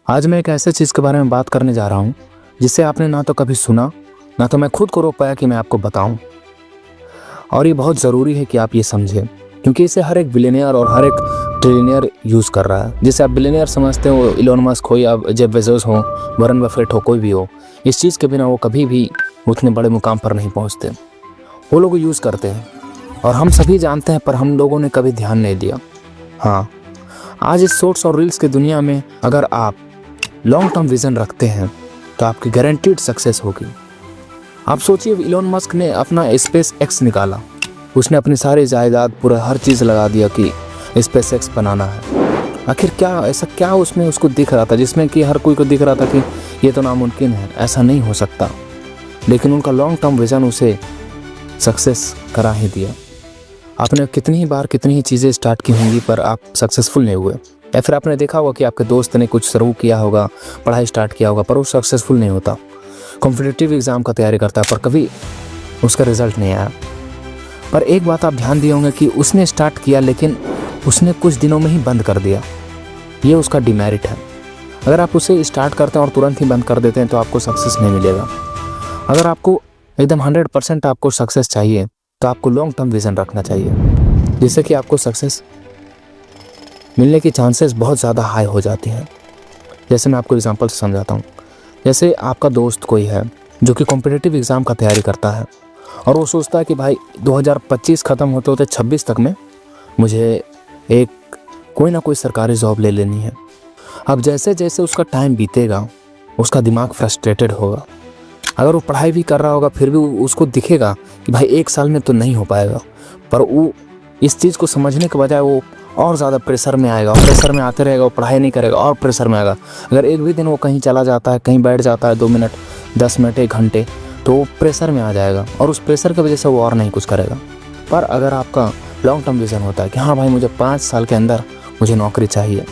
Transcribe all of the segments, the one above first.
आज मैं एक ऐसे चीज़ के बारे में बात करने जा रहा हूँ जिसे आपने ना तो कभी सुना, ना तो मैं खुद को रोक पाया कि मैं आपको बताऊँ। और ये बहुत ज़रूरी है कि आप ये समझें, क्योंकि इसे हर एक बिलियनियर और हर एक ट्रिलियनियर यूज़ कर रहा है। जिसे आप बिलियनियर समझते हो, इलोन मस्क हो या जेफ बेजोस हो, वॉरेन बफेट हो, कोई भी हो, इस चीज़ के बिना वो कभी भी उतने बड़े मुकाम पर नहीं पहुँचते। वो लोग यूज़ करते हैं और हम सभी जानते हैं, पर हम लोगों ने कभी ध्यान नहीं दिया। हाँ, आज इस शॉर्ट्स और रील्स की दुनिया में अगर आप लॉन्ग टर्म विज़न रखते हैं तो आपकी गारंटीड सक्सेस होगी। आप सोचिए, इलोन मस्क ने अपना स्पेस एक्स निकाला। उसने अपनी सारी जायदाद, पूरा हर चीज़ लगा दिया कि स्पेस एक्स बनाना है। आखिर क्या ऐसा क्या उसमें उसको दिख रहा था जिसमें कि हर कोई को दिख रहा था कि ये तो नामुमकिन है, ऐसा नहीं हो सकता। लेकिन उनका लॉन्ग टर्म विज़न उसे सक्सेस करा ही दिया। आपने कितनी ही बार कितनी ही चीज़ें स्टार्ट की होंगी पर आप सक्सेसफुल नहीं हुए, या फिर आपने देखा होगा कि आपके दोस्त ने कुछ शुरू किया होगा, पढ़ाई स्टार्ट किया होगा, पर वो सक्सेसफुल नहीं होता। कॉम्पिटिटिव एग्ज़ाम का तैयारी करता है पर कभी उसका रिज़ल्ट नहीं आया। पर एक बात आप ध्यान दिए होंगे कि उसने स्टार्ट किया लेकिन उसने कुछ दिनों में ही बंद कर दिया। ये उसका डिमेरिट है। अगर आप उसे स्टार्ट करते हैं और तुरंत ही बंद कर देते हैं तो आपको सक्सेस नहीं मिलेगा। अगर आपको एकदम 100% आपको सक्सेस चाहिए तो आपको लॉन्ग टर्म विज़न रखना चाहिए, जिससे कि आपको सक्सेस मिलने की चांसेस बहुत ज़्यादा हाई हो जाती हैं। जैसे मैं आपको एग्जांपल से समझाता हूँ। जैसे आपका दोस्त कोई है जो कि कॉम्पिटिटिव एग्ज़ाम का तैयारी करता है और वो सोचता है कि भाई 2025 ख़त्म होते होते 26 तक में मुझे एक कोई ना कोई सरकारी जॉब ले लेनी है। अब जैसे जैसे उसका टाइम बीतेगा उसका दिमाग फ्रस्ट्रेटेड होगा। अगर वो पढ़ाई भी कर रहा होगा फिर भी उसको दिखेगा कि भाई 1 साल में तो नहीं हो पाएगा, पर वो इस चीज़ को समझने के बजाय वो और ज़्यादा प्रेशर में आएगा और प्रेशर में आते रहेगा। वो पढ़ाई नहीं करेगा और प्रेशर में आएगा। अगर एक भी दिन वो कहीं चला जाता है, कहीं बैठ जाता है 2 मिनट, 10 मिनट, 1 घंटे, तो वो प्रेशर में आ जाएगा और उस प्रेशर की वजह से वो और नहीं कुछ करेगा। पर अगर आपका लॉन्ग टर्म विज़न होता है कि हाँ भाई मुझे 5 साल के अंदर मुझे नौकरी चाहिए,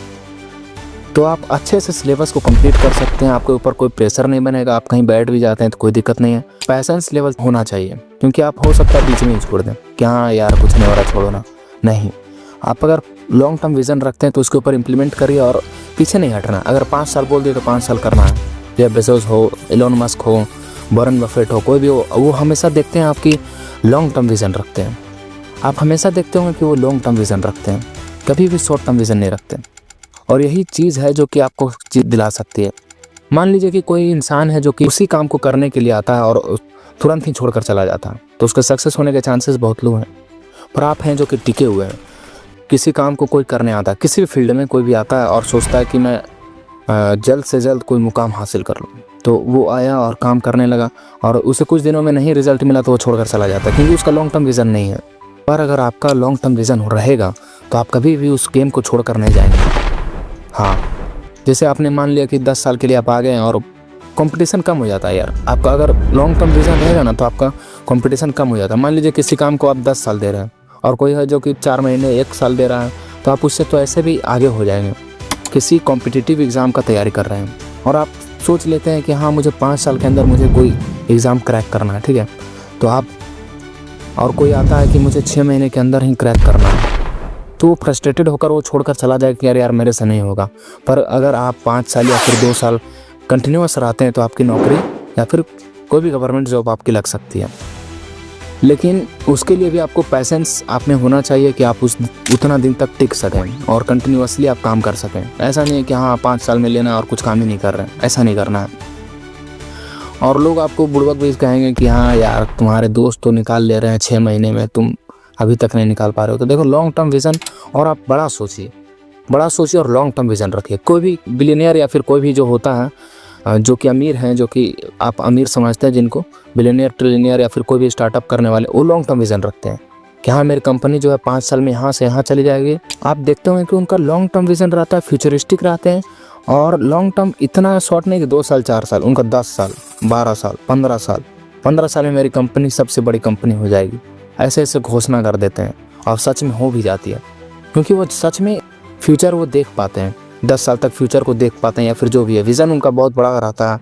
तो आप अच्छे से सिलेबस को कंप्लीट कर सकते हैं। आपके ऊपर कोई प्रेशर नहीं बनेगा। आप कहीं बैठ भी जाते हैं तो कोई दिक्कत नहीं है। पैशंस लेवल होना चाहिए, क्योंकि आप हो सकता है बीच में ही छोड़ दें कि हाँ यार कुछ नहीं हो रहा, छोड़ो ना। नहीं, आप अगर लॉन्ग टर्म विज़न रखते हैं तो उसके ऊपर इम्प्लीमेंट करिए और पीछे नहीं हटना। अगर 5 साल बोल दिए तो 5 साल करना है। जेफ बेजोस हो, इलोन मस्क हो, वॉरेन बफेट हो, कोई भी हो, वो हमेशा देखते हैं आपकी लॉन्ग टर्म विज़न रखते हैं। आप हमेशा देखते होंगे कि वो लॉन्ग टर्म विज़न रखते हैं, कभी भी शॉर्ट टर्म विज़न नहीं रखते। और यही चीज़ है जो कि आपको जीत दिला सकती है। मान लीजिए कि कोई इंसान है जो कि उसी काम को करने के लिए आता है और तुरंत ही छोड़कर चला जाता है, तो उसके सक्सेस होने के चांसेस बहुत लो हैं। पर आप हैं जो कि टिके हुए हैं। किसी काम को कोई करने आता है, किसी भी फील्ड में कोई भी आता है और सोचता है कि मैं जल्द से जल्द कोई मुकाम हासिल कर लूँ, तो वो आया और काम करने लगा और उसे कुछ दिनों में नहीं रिजल्ट मिला तो वो छोड़कर चला जाता है, क्योंकि उसका लॉन्ग टर्म विज़न नहीं है। पर अगर आपका लॉन्ग टर्म विज़न रहेगा तो आप कभी भी उस गेम को छोड़कर नहीं जाएंगे। हाँ, जैसे आपने मान लिया कि 10 साल के लिए आप आ गए और कंपटीशन कम हो जाता है यार। आपका अगर लॉन्ग टर्म विज़न रहेगा ना तो आपका कंपटीशन कम हो जाता है। मान लीजिए किसी काम को आप 10 साल दे रहे हैं और कोई है जो कि 4 महीने, 1 साल दे रहा है, तो आप उससे तो ऐसे भी आगे हो जाएंगे। किसी कॉम्पिटिटिव एग्ज़ाम का तैयारी कर रहे हैं और आप सोच लेते हैं कि हाँ मुझे 5 साल के अंदर मुझे कोई एग्ज़ाम क्रैक करना है, ठीक है, तो आप, और कोई आता है कि मुझे 6 महीने के अंदर ही क्रैक करना है, तो वो फ्रस्ट्रेटेड होकर वो छोड़कर चला जाएगा कि यार मेरे से नहीं होगा। पर अगर आप 5 साल या फिर 2 साल कंटिन्यूस रहते हैं तो आपकी नौकरी या फिर कोई भी गवर्नमेंट जॉब आपकी लग सकती है। लेकिन उसके लिए भी आपको पैसेंस आप में होना चाहिए कि आप उतना दिन तक टिक सकें और कंटिन्यूसली आप काम कर सकें। ऐसा नहीं है कि हाँ 5 साल में लेना और कुछ काम ही नहीं कर रहे हैं, ऐसा नहीं करना है। और लोग आपको बुड़बक भी कहेंगे कि हाँ यार तुम्हारे दोस्त तो निकाल ले रहे हैं 6 महीने में, तुम अभी तक नहीं निकाल पा रहे हो। तो देखो, लॉन्ग टर्म विज़न और आप बड़ा सोचिए और लॉन्ग टर्म विज़न रखिए। कोई भी बिलियनियर या फिर कोई भी जो होता है जो कि अमीर हैं, जो कि आप अमीर समझते हैं, जिनको बिलियनियर, ट्रिलियनियर या फिर कोई भी स्टार्टअप करने वाले, वो लॉन्ग टर्म विज़न रखते हैं कि हाँ मेरी कंपनी जो है 5 साल में यहाँ से यहाँ चली जाएगी। आप देखते होंगे कि उनका लॉन्ग टर्म विज़न रहता है, फ्यूचरिस्टिक रहते हैं। और लॉन्ग टर्म इतना शॉर्ट नहीं कि 2 साल 4 साल, उनका 10 साल, 12 साल, 15 साल, 15 साल में मेरी कंपनी सबसे बड़ी कंपनी हो जाएगी, ऐसे ऐसे घोषणा कर देते हैं और सच में हो भी जाती है, क्योंकि वो सच में फ्यूचर वो देख पाते हैं। 10 साल तक फ्यूचर को देख पाते हैं या फिर जो भी है, विज़न उनका बहुत बड़ा रहता है।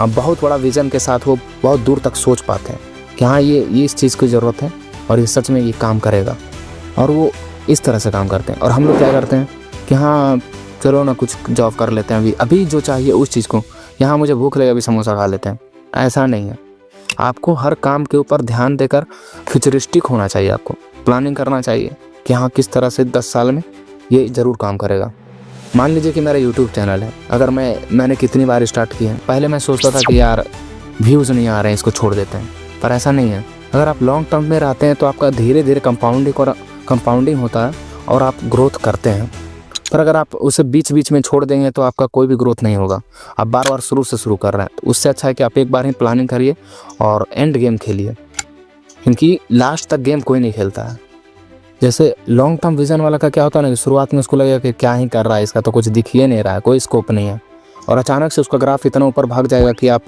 अब बहुत बड़ा विज़न के साथ वो बहुत दूर तक सोच पाते हैं कि हाँ ये इस चीज़ की ज़रूरत है और ये सच में ये काम करेगा, और वो इस तरह से काम करते हैं। और हम लोग क्या करते हैं कि हाँ चलो ना कुछ जॉब कर लेते हैं, अभी अभी जो चाहिए उस चीज़ को, यहाँ मुझे भूख लगे अभी समोसा खा लेते हैं, ऐसा नहीं है। आपको हर काम के ऊपर ध्यान देकर फ्यूचरिस्टिक होना चाहिए, आपको प्लानिंग करना चाहिए कि हाँ किस तरह से 10 साल में ये ज़रूर काम करेगा। मान लीजिए कि मेरा यूट्यूब चैनल है, अगर मैंने कितनी बार स्टार्ट किया है, पहले मैं सोचता था कि यार व्यूज़ नहीं आ रहे हैं इसको छोड़ देते हैं, पर ऐसा नहीं है। अगर आप लॉन्ग टर्म में रहते हैं तो आपका धीरे धीरे कंपाउंडिंग होता है और आप ग्रोथ करते हैं। पर अगर आप उसे बीच बीच में छोड़ देंगे तो आपका कोई भी ग्रोथ नहीं होगा। आप बार बार शुरू से शुरू कर रहे हैं, तो उससे अच्छा है कि आप एक बार ही प्लानिंग करिए और एंड गेम खेलिए, क्योंकि लास्ट तक गेम कोई नहीं खेलता है। जैसे लॉन्ग टर्म विजन वाला का क्या होता है ना कि शुरुआत में उसको लगेगा कि क्या ही कर रहा है, इसका तो कुछ दिख ही नहीं रहा है, कोई स्कोप नहीं है, और अचानक से उसका ग्राफ इतना ऊपर भाग जाएगा कि आप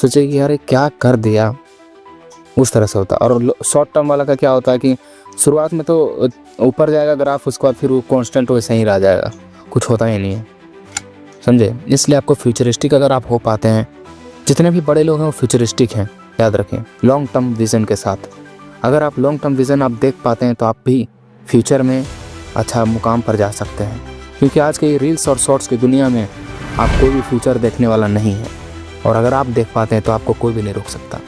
सोचेंगे कि अरे क्या कर दिया, उस तरह से होता है। और शॉर्ट टर्म वाला का क्या होता है कि शुरुआत में तो ऊपर जाएगा ग्राफ, उसके बाद फिर वो कांस्टेंट वैसे ही रह जाएगा, कुछ होता ही नहीं है, समझे। इसलिए आपको फ्यूचरिस्टिक अगर आप हो पाते हैं, जितने भी बड़े लोग हैं वो फ्यूचरिस्टिक हैं, याद रखें, लॉन्ग टर्म विज़न के साथ। अगर आप लॉन्ग टर्म विज़न आप देख पाते हैं तो आप भी फ्यूचर में अच्छा मुकाम पर जा सकते हैं, क्योंकि आज के रील्स और शॉर्ट्स की दुनिया में आप कोई भी फ्यूचर देखने वाला नहीं है, और अगर आप देख पाते हैं तो आपको कोई भी नहीं रोक सकता।